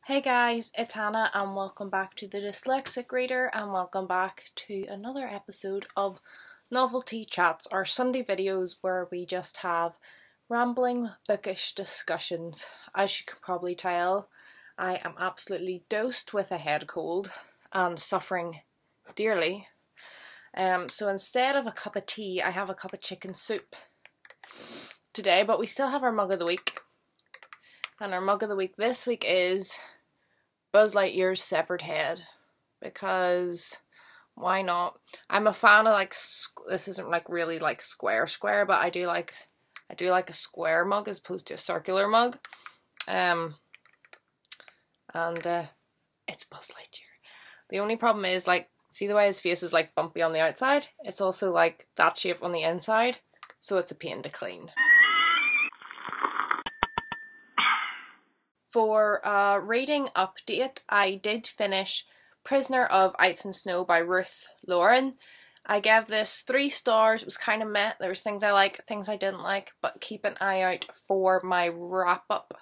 Hey guys, it's Hannah and welcome back to the Dyslexic Reader and welcome back to another episode of Novelty Chats, our Sunday videos where we just have rambling bookish discussions. As you can probably tell, I am absolutely dosed with a head cold and suffering dearly. So instead of a cup of tea, I have a cup of chicken soup today, but we still have our mug of the week. And our mug of the week this week is Buzz Lightyear's Severed Head, because why not? I'm a fan of this isn't really square, but I do like a square mug as opposed to a circular mug. And it's Buzz Lightyear. The only problem is see the way his face is bumpy on the outside? It's also that shape on the inside, so it's a pain to clean. For a reading update, I did finish Prisoner of Ice and Snow by Ruth Lauren. I gave this 3 stars. It was kind of meh. There was things I liked, things I didn't like, but keep an eye out for my wrap-up.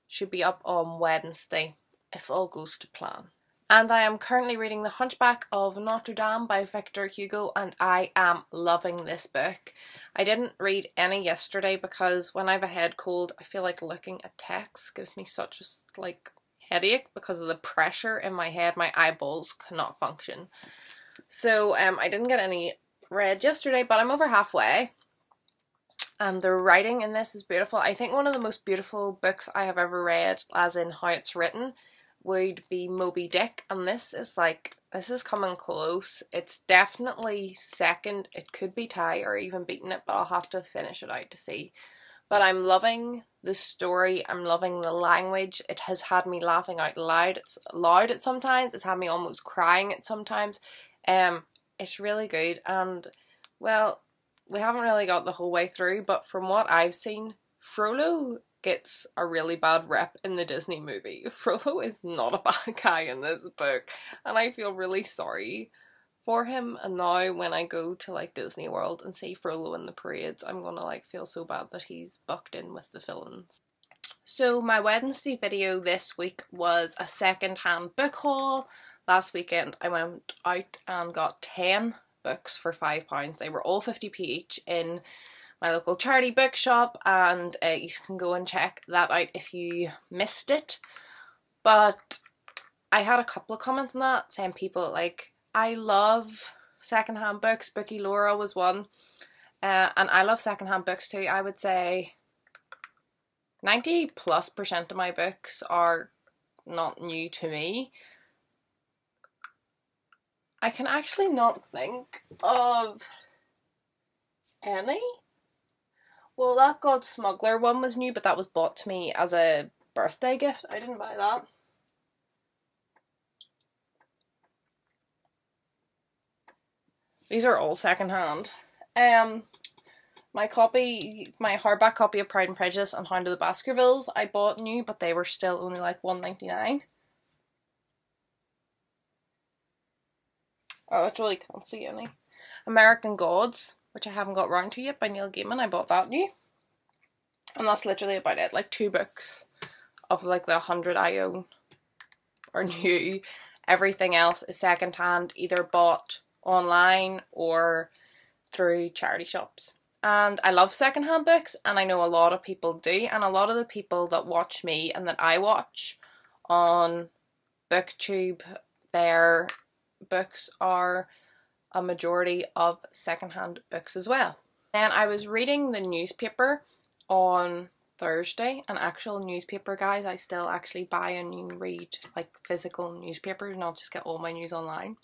Should be up on Wednesday, if all goes to plan. And I am currently reading The Hunchback of Notre Dame by Victor Hugo, and I am loving this book. I didn't read any yesterday because when I have a head cold, I feel like looking at text gives me such a headache because of the pressure in my head. My eyeballs cannot function. So I didn't get any read yesterday, but I'm over halfway. And the writing in this is beautiful. I think one of the most beautiful books I have ever read, as in how it's written, would be Moby Dick, and this is coming close. It's definitely second. It could be tie or even beaten it, but I'll have to finish it out to see. But I'm loving the story. I'm loving the language. It has had me laughing out loud. It's loud at sometimes. It's had me almost crying at sometimes. It's really good, and well, we haven't really got the whole way through, but from what I've seen, Frollo gets a really bad rep in the Disney movie. Frollo is not a bad guy in this book, and I feel really sorry for him. And now when I go to Disney World and see Frollo in the parades, I'm gonna feel so bad that he's bucked in with the villains. So my Wednesday video this week was a second-hand book haul. Last weekend I went out and got 10 books for £5. They were all 50p each in my local charity bookshop, and you can go and check that out if you missed it. But I had a couple of comments on that saying people I love secondhand books. Bookie Laura was one, and I love secondhand books too. I would say 90+% of my books are not new to me. I can actually not think of any. Well, that God Smuggler one was new, but that was bought to me as a birthday gift. I didn't buy that. These are all secondhand. My hardback copy of Pride and Prejudice and Hound of the Baskervilles I bought new, but they were still only £1.99. I literally can't see any. American Gods, which I haven't got round to yet, by Neil Gaiman. I bought that new. And that's literally about it. 2 books of the 100 I own are new. Everything else is secondhand, either bought online or through charity shops. And I love secondhand books, and I know a lot of people do, and a lot of the people that watch me and that I watch on BookTube, their books are a majority of secondhand books as well. And I was reading the newspaper on Thursday, an actual newspaper, guys. I still actually buy and read physical newspapers, and I'll just get all my news online.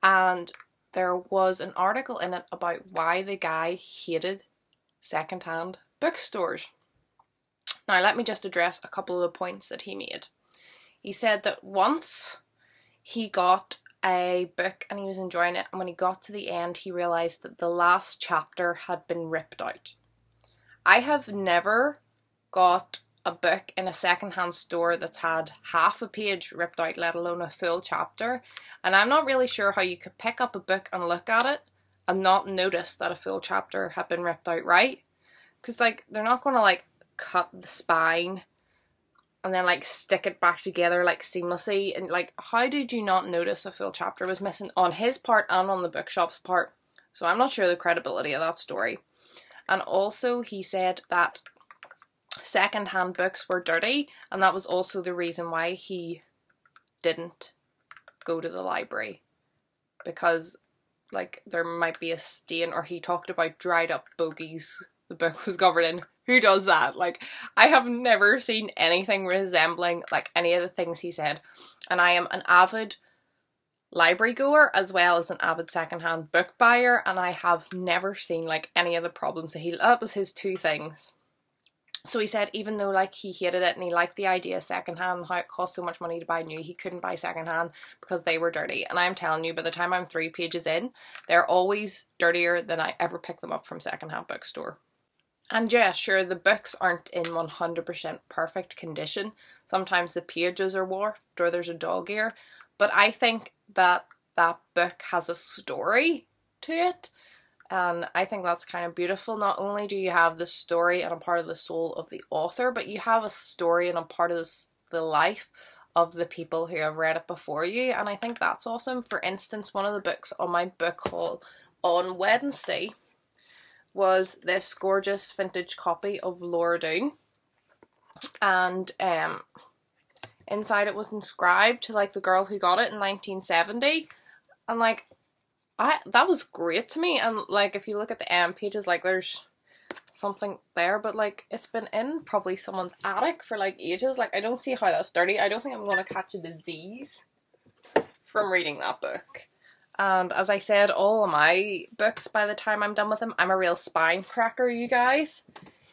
And there was an article in it about why the guy hated secondhand bookstores. Now let me just address a couple of the points that he made. He said that once he got a book and he was enjoying it, and when he got to the end he realised that the last chapter had been ripped out. I have never got a book in a secondhand store that's had half a page ripped out, let alone a full chapter, and I'm not really sure how you could pick up a book and look at it and not notice that a full chapter had been ripped out, right? Because they're not going to cut the spine and then like stick it back together like seamlessly. And like, how did you not notice a full chapter was missing on his part and on the bookshop's part? So I'm not sure the credibility of that story. And also he said that second-hand books were dirty, and that was also the reason why he didn't go to the library, because like there might be a stain, or he talked about dried up bogies the book was covered in. Who does that? Like, I have never seen anything resembling like any of the things he said, and I am an avid library goer as well as an avid second-hand book buyer, and I have never seen like any of the problems that was his two things. So he said even though like he hated it and he liked the idea of secondhand and how it cost so much money to buy new, he couldn't buy secondhand because they were dirty. And I'm telling you, by the time I'm 3 pages in, they're always dirtier than I ever pick them up from secondhand bookstore. And yeah, sure, the books aren't in 100% perfect condition. Sometimes the pages are warped or there's a dog ear. But I think that that book has a story to it. And I think that's kind of beautiful. Not only do you have the story and a part of the soul of the author, but you have a story and a part of the life of the people who have read it before you. And I think that's awesome. For instance, one of the books on my book haul on Wednesday was this gorgeous vintage copy of Laura Doone. And inside it was inscribed to like the girl who got it in 1970. And like, that was great to me. And like, if you look at the end pages, like there's something there, but like it's been in probably someone's attic for like ages. Like, I don't see how that's dirty. I don't think I'm going to catch a disease from reading that book. And as I said, all of my books, by the time I'm done with them, I'm a real spine cracker, you guys.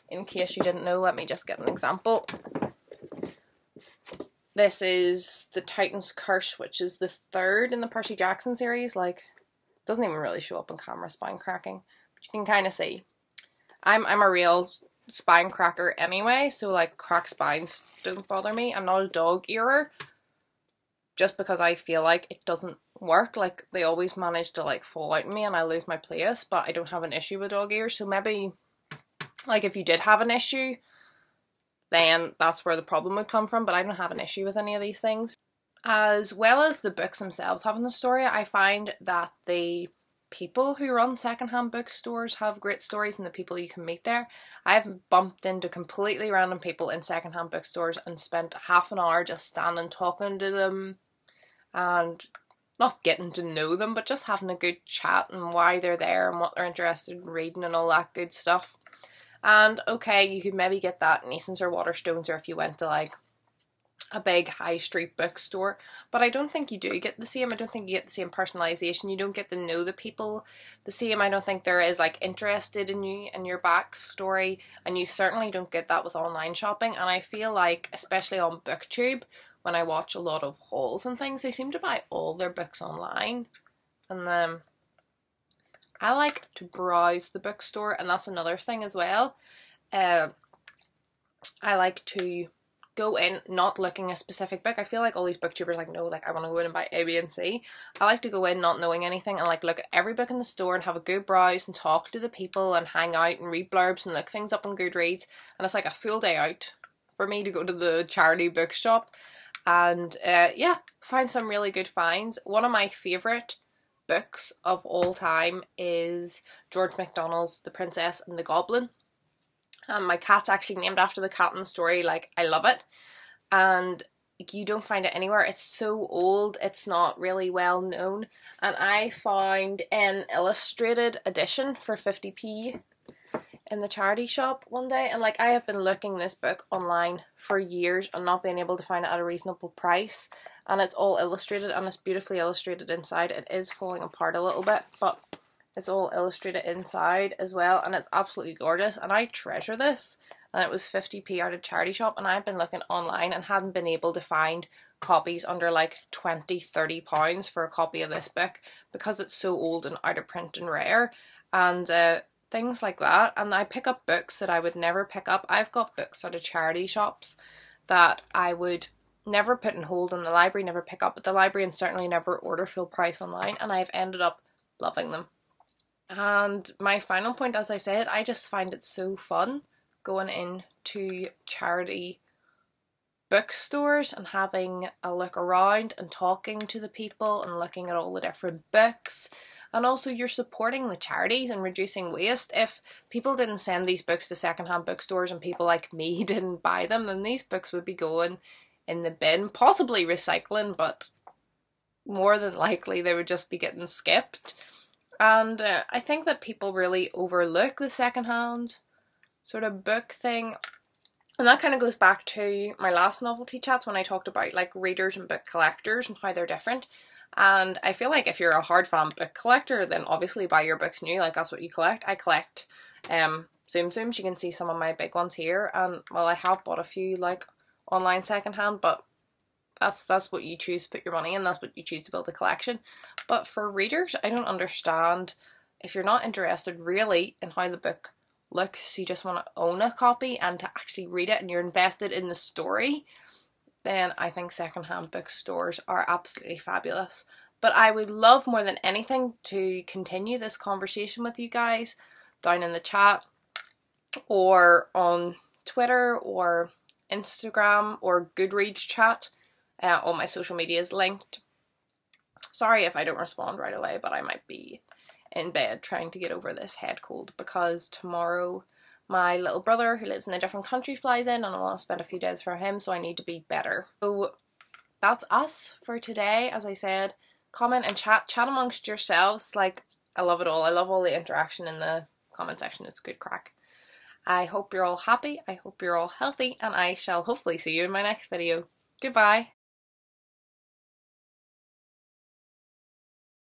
In case you didn't know, let me just get an example. This is The Titan's Curse, which is the third in the Percy Jackson series. Like, doesn't even really show up on camera, spine cracking, but you can kind of see. I'm a real spine cracker anyway, so like cracked spines don't bother me. I'm not a dog earer, just because I feel like it doesn't work. Like, they always manage to like fall out in me and I lose my place, but I don't have an issue with dog ears. So maybe like if you did have an issue, then that's where the problem would come from, but I don't have an issue with any of these things. As well as the books themselves having the story, I find that the people who run secondhand bookstores have great stories, and the people you can meet there. I've bumped into completely random people in secondhand bookstores and spent half an hour just standing talking to them and not getting to know them, but just having a good chat and why they're there and what they're interested in reading and all that good stuff. And okay, you could maybe get that in Eason's or Waterstones, or if you went to like a big high street bookstore, but I don't think you do get the same. I don't think you get the same personalization. You don't get to know the people the same. I don't think they're as like interested in you and your backstory, and you certainly don't get that with online shopping. And I feel like, especially on BookTube, when I watch a lot of hauls and things, they seem to buy all their books online, and I like to browse the bookstore, and that's another thing as well. I like to go in not looking a specific book. I feel like all these booktubers like, no, like I want to go in and buy A, B and C. I like to go in not knowing anything and like look at every book in the store and have a good browse and talk to the people and hang out and read blurbs and look things up on Goodreads. And it's like a full day out for me to go to the charity bookshop and yeah, find some really good finds. One of my favourite books of all time is George MacDonald's The Princess and the Goblin. My cat's actually named after the cat in the story. Like, I love it, and you don't find it anywhere. It's so old, it's not really well known, and I found an illustrated edition for 50p in the charity shop one day, and like I have been looking this book online for years and not being able to find it at a reasonable price, and it's all illustrated and it's beautifully illustrated inside. It is falling apart a little bit, but it's all illustrated inside as well, and it's absolutely gorgeous, and I treasure this. And it was 50p out of charity shop, and I've been looking online and hadn't been able to find copies under like 20-30 pounds for a copy of this book because it's so old and out of print and rare, and things like that. And I pick up books that I would never pick up. I've got books out of charity shops that I would never put in hold in the library, never pick up at the library, and certainly never order full price online, and I've ended up loving them. And my final point, as I said, I just find it so fun going into charity bookstores and having a look around and talking to the people and looking at all the different books. And also you're supporting the charities and reducing waste. If people didn't send these books to secondhand bookstores and people like me didn't buy them, then these books would be going in the bin, possibly recycling, but more than likely they would just be getting skipped. And I think that people really overlook the secondhand sort of book thing. And that kind of goes back to my last novelty chats when I talked about like readers and book collectors and how they're different. And I feel like if you're a hardbound book collector, then obviously buy your books new, like that's what you collect. I collect Zoom Zooms, you can see some of my big ones here, and well, I have bought a few like online secondhand, but that's what you choose to put your money in, that's what you choose to build a collection. But for readers, I don't understand, if you're not interested really in how the book looks, you just want to own a copy and to actually read it and you're invested in the story, then I think secondhand bookstores are absolutely fabulous. But I would love more than anything to continue this conversation with you guys down in the chat or on Twitter or Instagram or Goodreads chat. All my social media is linked. Sorry if I don't respond right away, but I might be in bed trying to get over this head cold because tomorrow my little brother who lives in a different country flies in and I want to spend a few days for him, so I need to be better. So that's us for today. As I said, comment and chat amongst yourselves. Like, I love it all. I love all the interaction in the comment section. It's good crack. I hope you're all happy. I hope you're all healthy, and I shall hopefully see you in my next video. Goodbye.